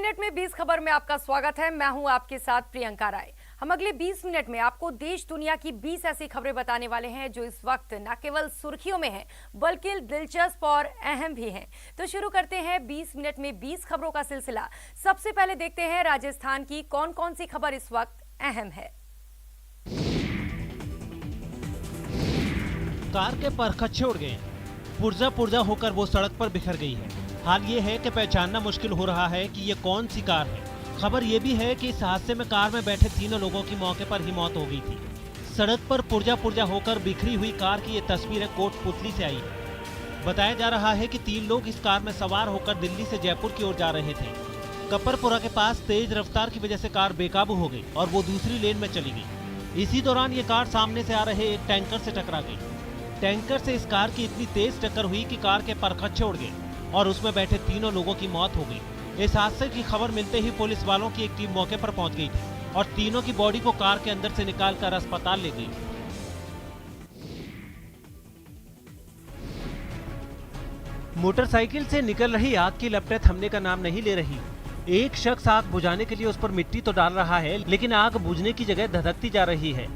Minute में 20 खबर में आपका स्वागत है। मैं हूं आपके साथ प्रियंका राय। हम अगले 20 मिनट में आपको देश दुनिया की 20 ऐसी खबरें बताने वाले हैं जो इस वक्त न केवल सुर्खियों में हैं बल्कि दिलचस्प और अहम भी हैं। तो शुरू करते हैं 20 मिनट में 20 खबरों का सिलसिला। सबसे पहले देखते हैं राजस्थान की कौन कौन सी खबर इस वक्त अहम है। कार के परखच्चे उड़ गए, पुर्जा पुर्जा होकर वो सड़क पर बिखर गई है। हाल ये है कि पहचानना मुश्किल हो रहा है कि ये कौन सी कार है। खबर ये भी है कि इस हादसे में कार में बैठे तीनों लोगों की मौके पर ही मौत हो गई थी। सड़क पर पुर्जा पुर्जा होकर बिखरी हुई कार की ये तस्वीरें कोटपुतली से आई है। बताया जा रहा है कि 3 लोग इस कार में सवार होकर दिल्ली से जयपुर की ओर जा रहे थे। कपरपुरा के पास तेज रफ्तार की वजह से कार बेकाबू हो गई और वो दूसरी लेन में चली गई। इसी दौरान ये कार सामने से आ रहे एक टैंकर से टकरा गई। टैंकर से इस कार की इतनी तेज टक्कर हुई कि कार के परखच्चे उड़ गए और उसमें बैठे तीनों लोगों की मौत हो गई। इस हादसे की खबर मिलते ही पुलिस वालों की एक टीम मौके पर पहुंच गई थी और तीनों की बॉडी को कार के अंदर से निकालकर अस्पताल ले गई। मोटरसाइकिल से निकल रही आग की लपटें थमने का नाम नहीं ले रही। एक शख्स आग बुझाने के लिए उस पर मिट्टी तो डाल रहा है, लेकिन आग बुझने की जगह धधकती जा रही है।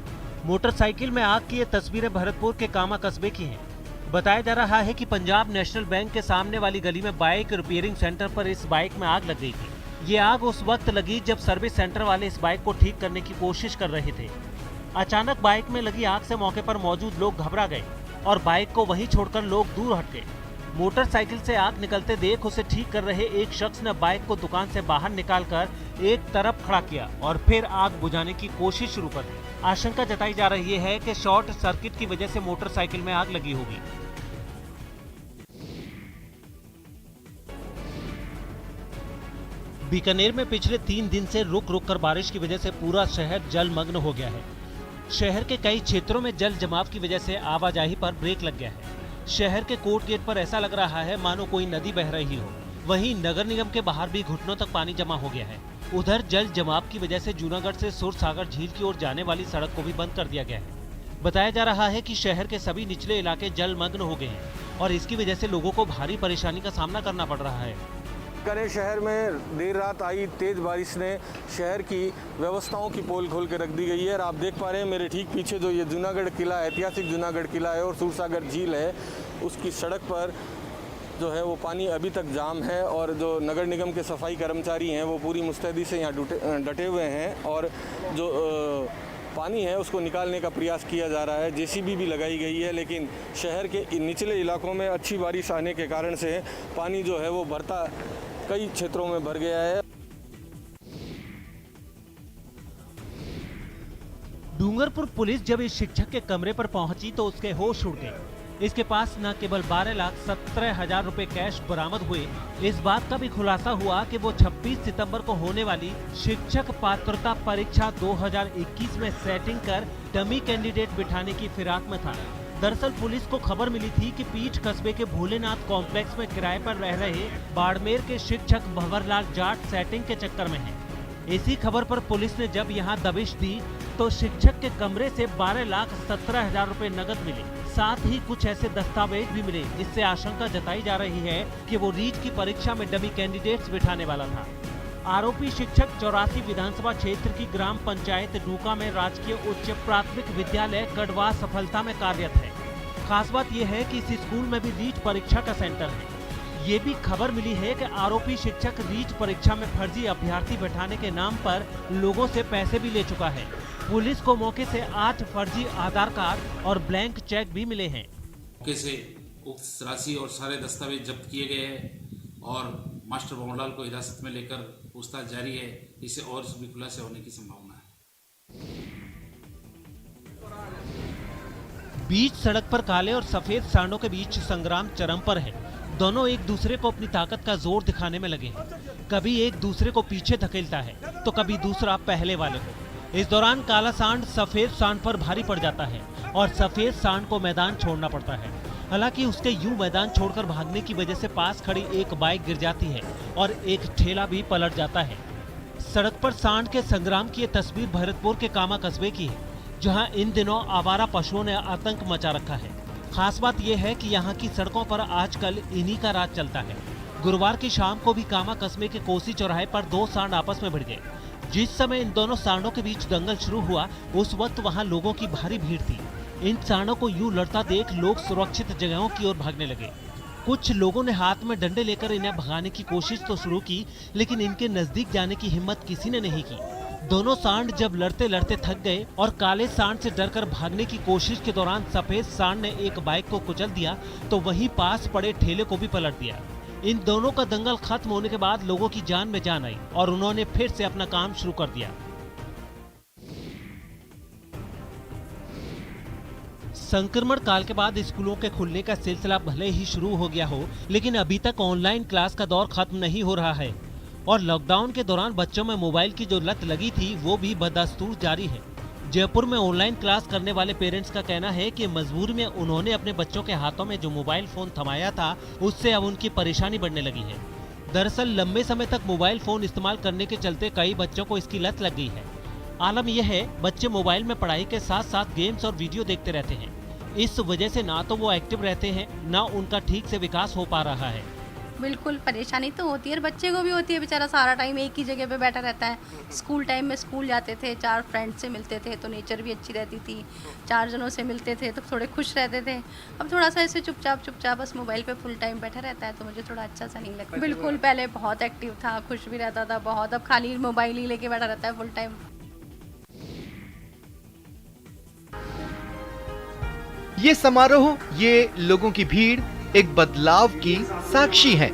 मोटरसाइकिल में आग की ये तस्वीरें भरतपुर के कामा कस्बे की हैं। बताया जा रहा है कि पंजाब नेशनल बैंक के सामने वाली गली में बाइक रिपेयरिंग सेंटर पर इस बाइक में आग लग गई थी। ये आग उस वक्त लगी जब सर्विस सेंटर वाले इस बाइक को ठीक करने की कोशिश कर रहे थे। अचानक बाइक में लगी आग से मौके पर मौजूद लोग घबरा गए और बाइक को वहीं छोड़कर लोग दूर हट गए। मोटरसाइकिल से आग निकलते देख उसे ठीक कर रहे एक शख्स ने बाइक को दुकान से बाहर निकालकर एक तरफ खड़ा किया और फिर आग बुझाने की कोशिश शुरू कर दी। आशंका जताई जा रही है कि शॉर्ट सर्किट की वजह से मोटरसाइकिल में आग लगी होगी। बीकानेर में पिछले 3 दिन से रुक रुक कर बारिश की वजह से पूरा शहर जलमग्न हो गया है। शहर के कई क्षेत्रों में जल जमाव की वजह से आवाजाही पर ब्रेक लग गया है। शहर के कोर्ट गेट पर ऐसा लग रहा है मानो कोई नदी बह रही हो। वहीं नगर निगम के बाहर भी घुटनों तक पानी जमा हो गया है। उधर जल जमाव की वजह से जूनागढ़ से सुरसागर झील की ओर जाने वाली सड़क को भी बंद कर दिया गया है। बताया जा रहा है कि शहर के सभी निचले इलाके जलमग्न हो गए हैं और इसकी वजह से लोगों को भारी परेशानी का सामना करना पड़ रहा है। बीकानेर शहर में देर रात आई तेज बारिश ने शहर की व्यवस्थाओं की पोल खोल के रख दी गई है और आप देख पा रहे हैं मेरे ठीक पीछे जो ये जूनागढ़ किला है, ऐतिहासिक जूनागढ़ किला है और सुरसागर झील है, उसकी सड़क पर जो है वो पानी अभी तक जाम है और जो नगर निगम के सफाई कर्मचारी हैं वो पूरी मुस्तैदी से यहाँ डटे हुए हैं और जो पानी है उसको निकालने का प्रयास किया जा रहा है। जेसीबी भी लगाई गई है, लेकिन शहर के निचले इलाकों में अच्छी बारिश आने के कारण से पानी जो है वो भरता कई क्षेत्रों में भर गया है। डूंगरपुर पुलिस जब इस शिक्षक के कमरे पर पहुंची तो उसके होश उड़ गए। इसके पास न केवल 12,17,000 रुपए कैश बरामद हुए, इस बात का भी खुलासा हुआ कि वो 26 सितंबर को होने वाली शिक्षक पात्रता परीक्षा 2021 में सेटिंग कर डमी कैंडिडेट बिठाने की फिराक में था। दरअसल पुलिस को खबर मिली थी कि पीठ कस्बे के भोलेनाथ कॉम्प्लेक्स में किराए पर रह रहे बाड़मेर के शिक्षक भंवरलाल जाट सेटिंग के चक्कर में हैं। इसी खबर पर पुलिस ने जब यहां दबिश दी तो शिक्षक के कमरे से 12,17,000 रुपए नकद मिले, साथ ही कुछ ऐसे दस्तावेज भी मिले जिससे आशंका जताई जा रही है कि वो रीट की परीक्षा में डमी कैंडिडेट्स बिठाने वाला था। आरोपी शिक्षक 84 विधानसभा क्षेत्र की ग्राम पंचायत डूका में राजकीय उच्च प्राथमिक विद्यालय कड़वा सफलता में कार्यरत है। खास बात यह है कि इस स्कूल में भी रीट परीक्षा का सेंटर है। ये भी खबर मिली है कि आरोपी शिक्षक रीट परीक्षा में फर्जी अभ्यर्थी बैठाने के नाम पर लोगों से पैसे भी ले चुका है। पुलिस को मौके से 8 फर्जी आधार कार्ड और ब्लैंक चेक भी मिले हैं। मौके से उक्त राशि और सारे दस्तावेज जब्त किए गए हैं और मास्टर भंवरलाल को हिरासत में लेकर पूछताछ जारी है। इसे और भी खुलासे होने की संभावना है। बीच सड़क पर काले और सफेद सांडों के बीच संग्राम चरम पर है। दोनों एक दूसरे को अपनी ताकत का जोर दिखाने में लगे हैं। कभी एक दूसरे को पीछे धकेलता है तो कभी दूसरा पहले वाले को। इस दौरान काला सांड सफेद सांड पर भारी पड़ जाता है और सफेद सांड को मैदान छोड़ना पड़ता है। हालांकि उसके यूं मैदान छोड़कर भागने की वजह से पास खड़ी एक बाइक गिर जाती है और एक ठेला भी पलट जाता है। सड़क पर सांड के संग्राम की ये तस्वीर भरतपुर के कामा कस्बे की है, जहां इन दिनों आवारा पशुओं ने आतंक मचा रखा है। खास बात यह है कि यहाँ की सड़कों पर आजकल इन्हीं का राज चलता है। गुरुवार की शाम को भी कामा कस्बे के कोसी चौराहे पर दो सांड आपस में भिड़ गए। जिस समय इन दोनों सांडों के बीच दंगल शुरू हुआ, उस वक्त वहां लोगों की भारी भीड़ थी। इन सांडों को यूं लड़ता देख लोग सुरक्षित जगहों की ओर भागने लगे। कुछ लोगों ने हाथ में डंडे लेकर इन्हें भगाने की कोशिश तो शुरू की, लेकिन इनके नजदीक जाने की हिम्मत किसी ने नहीं की। दोनों सांड जब लड़ते लड़ते थक गए और काले सांड से डरकर भागने की कोशिश के दौरान सफेद सांड ने एक बाइक को कुचल दिया तो वहीं पास पड़े ठेले को भी पलट दिया। इन दोनों का दंगल खत्म होने के बाद लोगों की जान में जान आई और उन्होंने फिर से अपना काम शुरू कर दिया। संक्रमण काल के बाद स्कूलों के खुलने का सिलसिला भले ही शुरू हो गया हो, लेकिन अभी तक ऑनलाइन क्लास का दौर खत्म नहीं हो रहा है और लॉकडाउन के दौरान बच्चों में मोबाइल की जो लत लगी थी वो भी बदस्तूर जारी है। जयपुर में ऑनलाइन क्लास करने वाले पेरेंट्स का कहना है कि मजबूरी में उन्होंने अपने बच्चों के हाथों में जो मोबाइल फोन थमाया था, उससे अब उनकी परेशानी बढ़ने लगी है। दरअसल लंबे समय तक मोबाइल फोन इस्तेमाल करने के चलते कई बच्चों को इसकी लत लग गई है। आलम यह है, बच्चे मोबाइल में पढ़ाई के साथ साथ गेम्स और वीडियो देखते रहते हैं। इस वजह से ना तो वो एक्टिव रहते हैं, ना उनका ठीक से विकास हो पा रहा है। बिल्कुल परेशानी तो होती है और बच्चे को भी होती है, बेचारा सारा टाइम एक ही जगह पे बैठा रहता है। स्कूल टाइम में स्कूल जाते थे, 4 फ्रेंड से मिलते थे तो नेचर भी अच्छी रहती थी, 4 जनों से मिलते थे तो थोड़े खुश रहते थे। अब थोड़ा सा ऐसे चुपचाप बस मोबाइल पे फुल टाइम बैठा रहता है तो मुझे थोड़ा अच्छा सा नहीं लगता। बिल्कुल पहले बहुत एक्टिव था, खुश भी रहता था बहुत, अब खाली मोबाइल ही लेके बैठा रहता है फुल टाइम। ये समारोह, ये लोगों की भीड़ एक बदलाव की साक्षी है,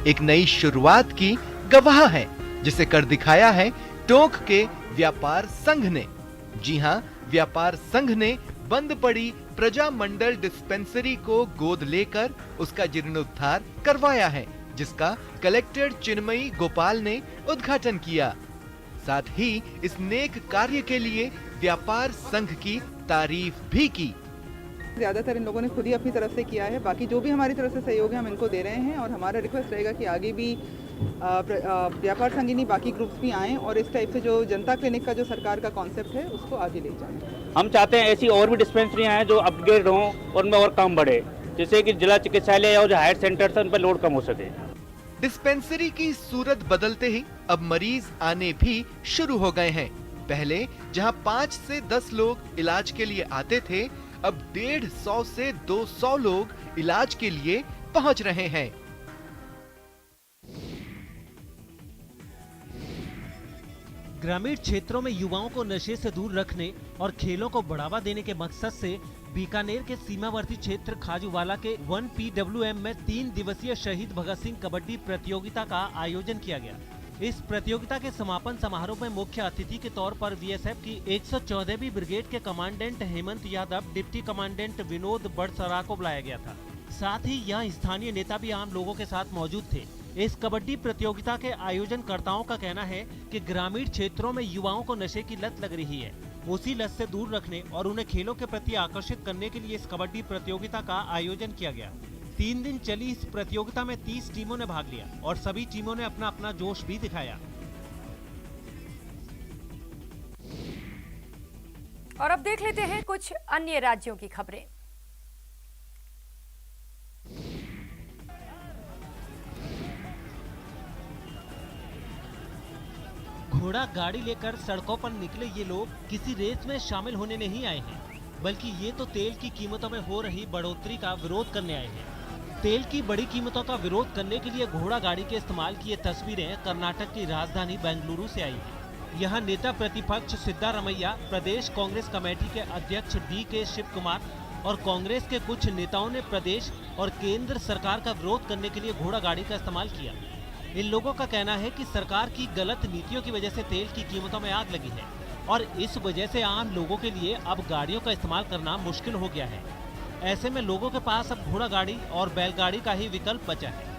एक नई शुरुआत की गवाह है, जिसे कर दिखाया है टोंक के व्यापार संघ ने। जी हां, व्यापार संघ ने बंद पड़ी प्रजा मंडल डिस्पेंसरी को गोद लेकर उसका जीर्णोद्धार करवाया है, जिसका कलेक्टर चिन्मयी गोपाल ने उद्घाटन किया। साथ ही इस नेक कार्य के लिए व्यापार संघ की तारीफ भी की। ज़्यादातर इन लोगों ने खुद ही अपनी तरफ से किया है, बाकी जो भी हमारी तरफ से सहयोग है हम इनको दे रहे हैं और हमारा रिक्वेस्ट रहेगा कि आगे भी व्यापार संघ नहीं बाकी ग्रुप्स भी आएँ और इस टाइप से जो जनता क्लिनिक का जो सरकार का कॉन्सेप्ट है उसको आगे ले जाएं। हम चाहते हैं ऐसी और भी डिस्पेंसरियाँ हैं जो अपग्रेड हों और उनमें और काम बढ़े, जिससे कि जिला चिकित्सालय और जो हायर सेंटर है उन पर लोड कम हो सके। डिस्पेंसरी की सूरत बदलते ही अब मरीज आने भी शुरू हो गए हैं। पहले जहां 5 से 10 लोग इलाज के लिए आते थे, अब 150 से 200 लोग इलाज के लिए पहुंच रहे हैं। ग्रामीण क्षेत्रों में युवाओं को नशे से दूर रखने और खेलों को बढ़ावा देने के मकसद से बीकानेर के सीमावर्ती क्षेत्र खाजूवाला के 1 PWM में 3 दिवसीय शहीद भगत सिंह कबड्डी प्रतियोगिता का आयोजन किया गया। इस प्रतियोगिता के समापन समारोह में मुख्य अतिथि के तौर पर बीएसएफ की 114वीं ब्रिगेड के commandant Hemant Yadav, deputy commandant Vinod Badsara को बुलाया गया था। साथ ही यहाँ स्थानीय नेता भी आम लोगों के साथ मौजूद थे। इस कबड्डी प्रतियोगिता के आयोजनकर्ताओं का कहना है कि ग्रामीण क्षेत्रों में युवाओं को नशे की लत लग रही है, उसी लत से दूर रखने और उन्हें खेलों के प्रति आकर्षित करने के लिए इस कबड्डी प्रतियोगिता का आयोजन किया गया। 3 दिन चली इस प्रतियोगिता में 30 टीमों ने भाग लिया और सभी टीमों ने अपना अपना जोश भी दिखाया। और अब देख लेते हैं कुछ अन्य राज्यों की खबरें। घोड़ा गाड़ी लेकर सड़कों पर निकले ये लोग किसी रेस में शामिल होने नहीं आए हैं, बल्कि ये तो तेल की कीमतों में हो रही बढ़ोतरी का विरोध करने आए हैं। तेल की बड़ी कीमतों का विरोध करने के लिए घोड़ा गाड़ी के इस्तेमाल की ये तस्वीरें कर्नाटक की राजधानी बेंगलुरु से आई हैं। यहाँ नेता प्रतिपक्ष सिद्धारमैया, प्रदेश कांग्रेस कमेटी के अध्यक्ष DK शिव कुमार और कांग्रेस के कुछ नेताओं ने प्रदेश और केंद्र सरकार का विरोध करने के लिए घोड़ा गाड़ी का इस्तेमाल किया। इन लोगों का कहना है कि सरकार की गलत नीतियों की वजह से तेल की कीमतों में आग लगी है और इस वजह से आम लोगों के लिए अब गाड़ियों का इस्तेमाल करना मुश्किल हो गया है। ऐसे में लोगों के पास अब घोड़ा गाड़ी और बैलगाड़ी का ही विकल्प बचा है।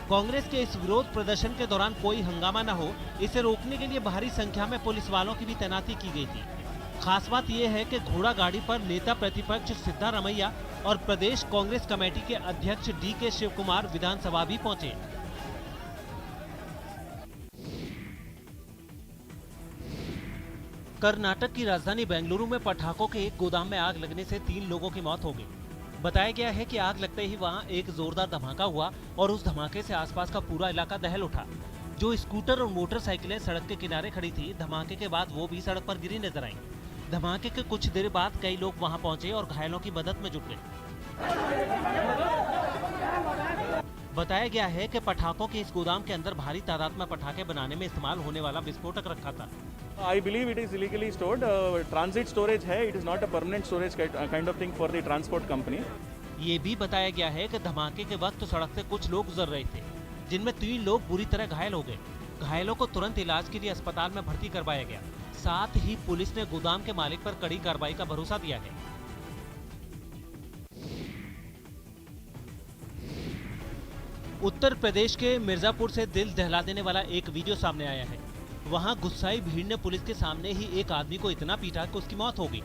कांग्रेस के इस विरोध प्रदर्शन के दौरान कोई हंगामा न हो, इसे रोकने के लिए भारी संख्या में पुलिस वालों की भी तैनाती की गई थी। खास बात यह है कि घोड़ा गाड़ी पर नेता प्रतिपक्ष सिद्धारमैया और प्रदेश कांग्रेस कमेटी के अध्यक्ष DK शिव कुमार विधानसभा भी पहुंचे। कर्नाटक की राजधानी बेंगलुरु में पटाखों के एक गोदाम में आग लगने से 3 लोगों की मौत हो गई। बताया गया है कि आग लगते ही वहां एक जोरदार धमाका हुआ और उस धमाके से आसपास का पूरा इलाका दहल उठा। जो स्कूटर और मोटरसाइकिलें सड़क के किनारे खड़ी थी, धमाके के बाद वो भी सड़क पर गिरी नजर आईं। धमाके के कुछ देर बाद कई लोग वहां पहुंचे और घायलों की मदद में जुट गए। बताया गया है कि पटाखों के इस गोदाम के अंदर भारी तादाद में पटाखे बनाने में इस्तेमाल होने वाला विस्फोटक रखा था। I believe it is illegally stored. Transit storage है. It is not a permanent storage kind of thing for the transport company. ये भी बताया गया है कि धमाके के वक्त सड़क से कुछ लोग गुजर रहे थे, जिनमें 3 लोग बुरी तरह घायल हो गए। घायलों को तुरंत इलाज के लिए अस्पताल में भर्ती करवाया गया। साथ ही पुलिस ने गोदाम के मालिक पर कड़ी कार्रवाई का भरोसा दिया है। उत्तर प्रदेश के मिर्जापुर से दिल दहला देने वाला एक वीडियो सामने आया है। वहां गुस्साई भीड़ ने पुलिस के सामने ही एक आदमी को इतना पीटा कि उसकी मौत हो गई।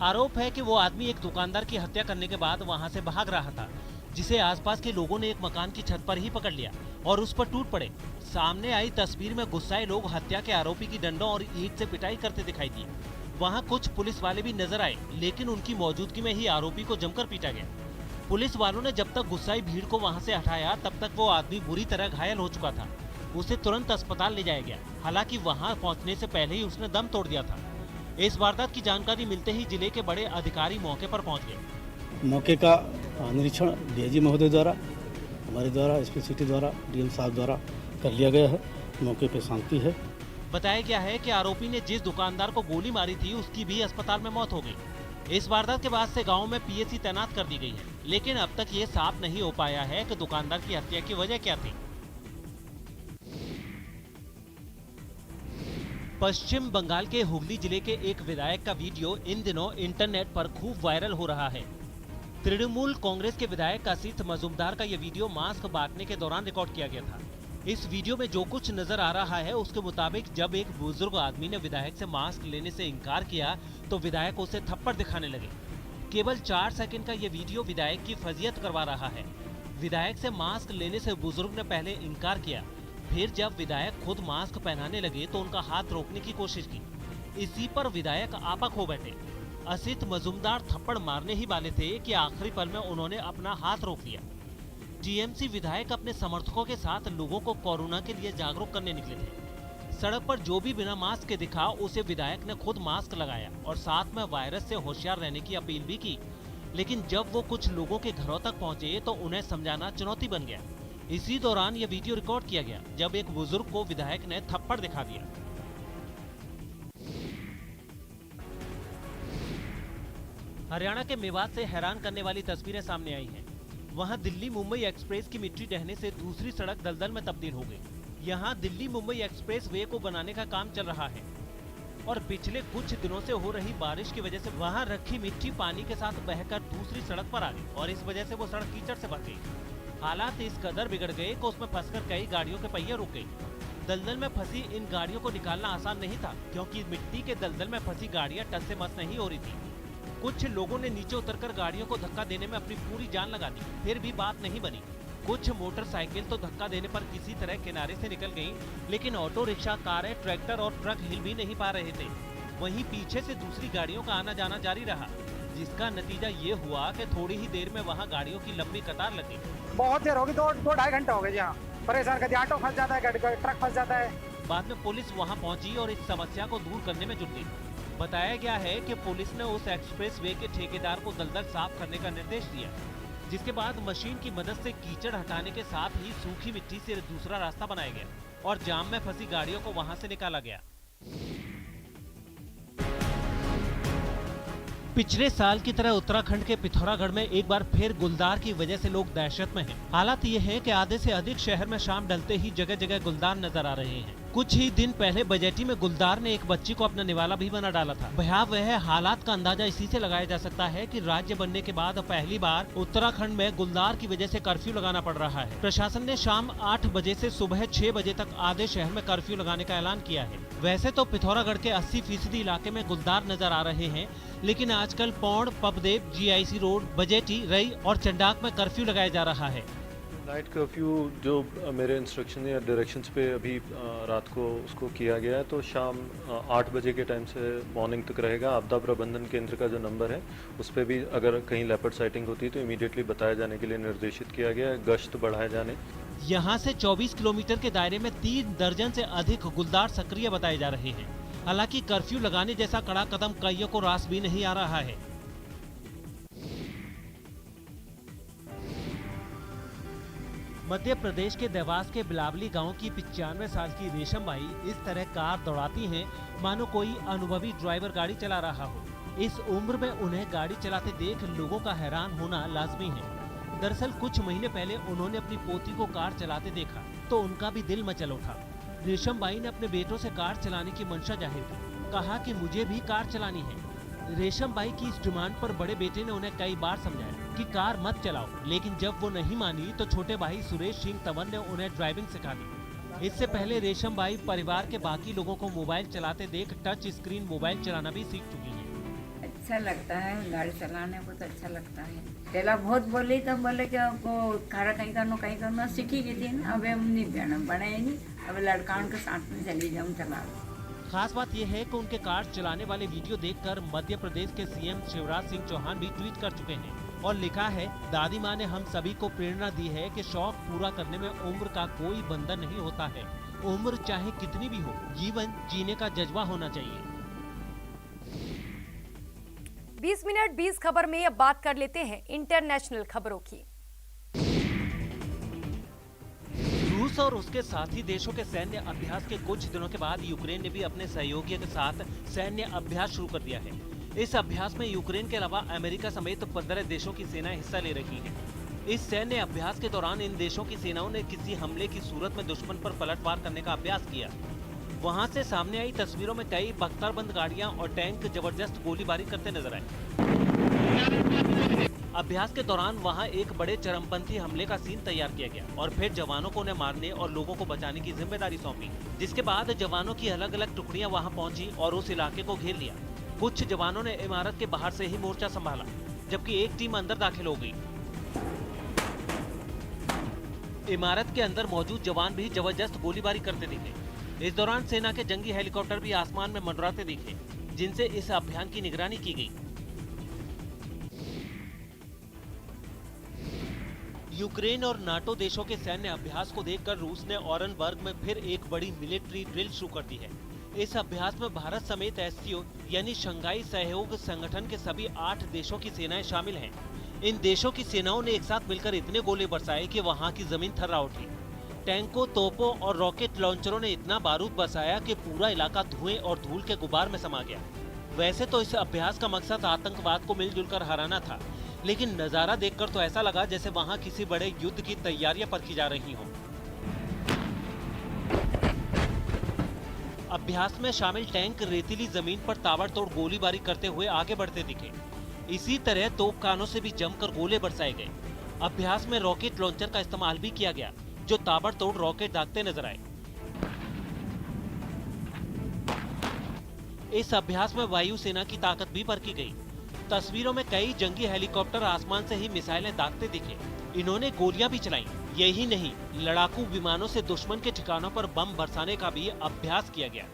आरोप है कि वो आदमी एक दुकानदार की हत्या करने के बाद वहां से भाग रहा था, जिसे आसपास के लोगों ने एक मकान की छत पर ही पकड़ लिया और उस पर टूट पड़े। सामने आई तस्वीर में गुस्साए लोग हत्या के आरोपी की डंडों और ईंट से पिटाई करते दिखाई दिए। वहां कुछ पुलिस वाले भी नजर आए, लेकिन उनकी मौजूदगी में ही आरोपी को जमकर पीटा गया। पुलिस वालों ने जब तक गुस्साई भीड़ को वहां से हटाया, तब तक वो आदमी बुरी तरह घायल हो चुका था। उसे तुरंत अस्पताल ले जाया गया। हालांकि वहां पहुंचने से पहले ही उसने दम तोड़ दिया था। इस वारदात की जानकारी मिलते ही जिले के बड़े अधिकारी मौके पर पहुंच गए। मौके का निरीक्षण डीआईजी महोदय द्वारा, हमारे द्वारा, एसपी सिटी द्वारा, डीएम साहब द्वारा कर लिया गया है। मौके पे शांति है। बताया गया है कि आरोपी ने जिस दुकानदार को गोली मारी थी, उसकी भी अस्पताल में मौत हो गई। इस वारदात के बाद से गांव में पीएसी तैनात कर दी गई है, लेकिन अब तक ये साफ नहीं हो पाया है कि दुकानदार की हत्या की वजह क्या थी। पश्चिम बंगाल के हुगली जिले के एक विधायक का वीडियो इन दिनों इंटरनेट पर खूब वायरल हो रहा है। तृणमूल कांग्रेस के विधायक असित मजूमदार का यह वीडियो मास्क बांटने के दौरान रिकॉर्ड किया गया था। इस वीडियो में जो कुछ नजर आ रहा है, उसके मुताबिक जब एक बुजुर्ग आदमी ने विधायक से मास्क लेने से इनकार किया, तो विधायक उसे थप्पड़ दिखाने लगे। केवल 4 सेकंड का ये वीडियो विधायक की फजीयत करवा रहा है। विधायक से मास्क लेने से बुजुर्ग ने पहले इनकार किया, फिर जब विधायक खुद मास्क पहनाने लगे तो उनका हाथ रोकने की कोशिश की। इसी पर विधायक आपक हो बैठे। असित मजूमदार थप्पड़ मारने ही वाले थे कि आखिरी पल में उन्होंने अपना हाथ रोक लिया। टीएमसी विधायक अपने समर्थकों के साथ लोगों को कोरोना के लिए जागरूक करने निकले थे। सड़क पर जो भी बिना मास्क के दिखा, उसे विधायक ने खुद मास्क लगाया और साथ में वायरस से होशियार रहने की अपील भी की। लेकिन जब वो कुछ लोगों के घरों तक पहुंचे तो उन्हें समझाना चुनौती बन गया। इसी दौरान ये वीडियो रिकॉर्ड किया गया, जब एक बुजुर्ग को विधायक ने थप्पड़ दिखा दिया। हरियाणा के मेवात से हैरान करने वाली तस्वीरें सामने आई हैं। वहां दिल्ली मुंबई एक्सप्रेस की मिट्टी ढहने से दूसरी सड़क दलदल में तब्दील हो गई। यहां दिल्ली मुंबई एक्सप्रेस वे को बनाने का काम चल रहा है और पिछले कुछ दिनों से हो रही बारिश की वजह से वहां रखी मिट्टी पानी के साथ बहकर दूसरी सड़क पर आ गई और इस वजह से वो सड़क कीचड़ से भर गई। हालात इस कदर बिगड़ गए कि उसमें फंसकर कई गाड़ियों के पहिए रुक गई। दलदल में फंसी इन गाड़ियों को निकालना आसान नहीं था, क्योंकि मिट्टी के दलदल में फंसी गाड़ियां टस से मस नहीं हो रही थी। कुछ लोगों ने नीचे उतरकर गाड़ियों को धक्का देने में अपनी पूरी जान लगा दी, फिर भी बात नहीं बनी। कुछ मोटरसाइकिल तो धक्का देने पर किसी तरह किनारे से निकल गयी, लेकिन ऑटो रिक्शा, कारें, ट्रैक्टर और ट्रक हिल भी नहीं पा रहे थे। वहीं पीछे से दूसरी गाड़ियों का आना जाना जारी रहा, जिसका नतीजा ये हुआ कि थोड़ी ही देर में वहाँ गाड़ियों की लंबी कतार लगी। बहुत देर होगी, 2-2.5 घंटे हो गए। यहाँ परेशान करती, ऑटो फंस जाता है, ट्रक फंस जाता है। बाद में पुलिस वहां पहुंची और इस समस्या को दूर करने में जुट गई। बताया गया है कि पुलिस ने उस एक्सप्रेस वे के ठेकेदार को दलदल साफ करने का निर्देश दिया, जिसके बाद मशीन की मदद से कीचड़ हटाने के साथ ही सूखी मिट्टी से दूसरा रास्ता बनाया गया और जाम में फंसी गाड़ियों को वहां से निकाला गया। पिछले साल की तरह उत्तराखंड के पिथौरागढ़ में एक बार फिर गुलदार की वजह से लोग दहशत में हैं। हालात ये है कि आधे से अधिक शहर में शाम ढलते ही जगह जगह गुलदार नजर आ रहे हैं। कुछ ही दिन पहले बजेटी में गुलदार ने एक बच्ची को अपना निवाला भी बना डाला था। भयावह हालात का अंदाजा इसी से लगाया जा सकता है कि राज्य बनने के बाद पहली बार उत्तराखंड में गुलदार की वजह से कर्फ्यू लगाना पड़ रहा है। प्रशासन ने शाम 8 बजे से सुबह 6 बजे तक आधे शहर में कर्फ्यू लगाने का ऐलान किया है। वैसे तो पिथौरागढ़ के 80% इलाके में गुलदार नजर आ रहे हैं, लेकिन आजकल पौड़, पबदेव, GIC रोड, बजेटी, रई और चंडाक में कर्फ्यू लगाया जा रहा है। नाइट कर्फ्यू जो मेरे इंस्ट्रक्शन या डायरेक्शंस पे अभी रात को उसको किया गया है, तो शाम 8 बजे के टाइम से मॉर्निंग तक रहेगा। आपदा प्रबंधन केंद्र का जो नंबर है उस पर भी अगर कहीं लेपर्ड साइटिंग होती है तो इमीडिएटली बताया जाने के लिए निर्देशित किया गया है, गश्त बढ़ाए जाने। यहाँ से 24 किलोमीटर के दायरे में 3 दर्जन से अधिक गुलदार सक्रिय बताए जा रहे हैं। हालांकि कर्फ्यू लगाने जैसा कड़ा कदम कईयों को रास भी नहीं आ रहा है। मध्य प्रदेश के देवास के बिलावली गांव की 95 साल की रेशम बाई इस तरह कार दौड़ाती हैं मानो कोई अनुभवी ड्राइवर गाड़ी चला रहा हो। इस उम्र में उन्हें गाड़ी चलाते देख लोगों का हैरान होना लाजमी है। दरअसल कुछ महीने पहले उन्होंने अपनी पोती को कार चलाते देखा तो उनका भी दिल मचल उठा। रेशम बाई ने अपने बेटों से कार चलाने की मंशा जाहिर की, कहा कि मुझे भी कार चलानी है। रेशम बाई की इस डिमांड पर बड़े बेटे ने उन्हें कई बार समझाया कि कार मत चलाओ, लेकिन जब वो नहीं मानी तो छोटे भाई सुरेश सिंह तंवर ने उन्हें ड्राइविंग सिखा दी। इससे पहले रेशम बाई परिवार के बाकी लोगों को मोबाइल चलाते देख टच स्क्रीन मोबाइल चलाना भी सीख चुकी हैं। अच्छा लगता है गाड़ी चलाने को, तो अच्छा लगता है। पहला बहुत बोली तो बोले कि आपको खारा कहीं करना सीखी गई थी ना, अब हम नहीं बने नहीं, अब लड़काओं के साथ में चली जाऊँ चला। खास बात यह है कि उनके कार चलाने वाले वीडियो देखकर मध्य प्रदेश के सीएम शिवराज सिंह चौहान भी ट्वीट कर चुके हैं और लिखा है, दादी माँ ने हम सभी को प्रेरणा दी है कि शौक पूरा करने में उम्र का कोई बंधन नहीं होता है। उम्र चाहे कितनी भी हो, जीवन जीने का जज्बा होना चाहिए। 20 मिनट 20 खबर में अब बात कर लेते हैं इंटरनेशनल खबरों की। रूस और उसके साथी देशों के सैन्य अभ्यास के कुछ दिनों के बाद यूक्रेन ने भी अपने सहयोगियों के साथ सैन्य अभ्यास शुरू कर दिया है। इस अभ्यास में यूक्रेन के अलावा अमेरिका समेत 15 देशों की सेनाएं हिस्सा ले रही हैं। इस सैन्य अभ्यास के दौरान इन देशों की सेनाओं ने किसी हमले की सूरत में दुश्मन पर पलटवार करने का अभ्यास किया। वहां से सामने आई तस्वीरों में कई बख्तरबंद गाड़ियां और टैंक जबरदस्त गोलीबारी करते नजर आए। अभ्यास के दौरान वहां एक बड़े चरमपंथी हमले का सीन तैयार किया गया और फिर जवानों को उन्हें मारने और लोगों को बचाने की जिम्मेदारी सौंपी, जिसके बाद जवानों की अलग अलग टुकड़ियां वहां पहुंची और उस इलाके को घेर लिया। कुछ जवानों ने इमारत के बाहर से ही मोर्चा संभाला, जबकि एक टीम अंदर दाखिल हो गई। इमारत के अंदर मौजूद जवान भी जबरदस्त गोलीबारी करते दिखे। इस दौरान सेना के जंगी हेलीकॉप्टर भी आसमान में मंडराते दिखे, जिनसे इस अभियान की निगरानी की गई। यूक्रेन और नाटो देशों के सैन्य अभ्यास को देखकर रूस ने ऑरेनबर्ग में फिर एक बड़ी मिलिट्री ड्रिल शुरू कर दी है। इस अभ्यास में भारत समेत एससीओ यानी शंघाई सहयोग संगठन के सभी 8 देशों की सेनाएं शामिल हैं। इन देशों की सेनाओं ने एक साथ मिलकर इतने गोले बरसाए कि वहां की जमीन थर्रा उठी। टैंकों, तोपों और रॉकेट लॉन्चरों ने इतना बारूद बरसाया कि पूरा इलाका धुएं और धूल के गुबार में समा गया। वैसे तो इस अभ्यास का मकसद आतंकवाद को मिलजुल कर हराना था, लेकिन नजारा देखकर तो ऐसा लगा जैसे वहां किसी बड़े युद्ध की तैयारियां परखी जा रही हों। अभ्यास में शामिल टैंक रेतीली जमीन पर ताबड़तोड़ गोलीबारी करते हुए आगे बढ़ते दिखे। इसी तरह तोपखानों से भी जमकर गोले बरसाए गए। अभ्यास में रॉकेट लॉन्चर का इस्तेमाल भी किया गया, जो ताबड़तोड़ रॉकेट दागते नजर आए। इस अभ्यास में वायुसेना की ताकत भी परखी गई। तस्वीरों में कई जंगी हेलीकॉप्टर आसमान से ही मिसाइलें दागते दिखे। इन्होंने गोलियां भी चलाई। यही नहीं, लड़ाकू विमानों से दुश्मन के ठिकानों पर बम बरसाने का भी अभ्यास किया गया।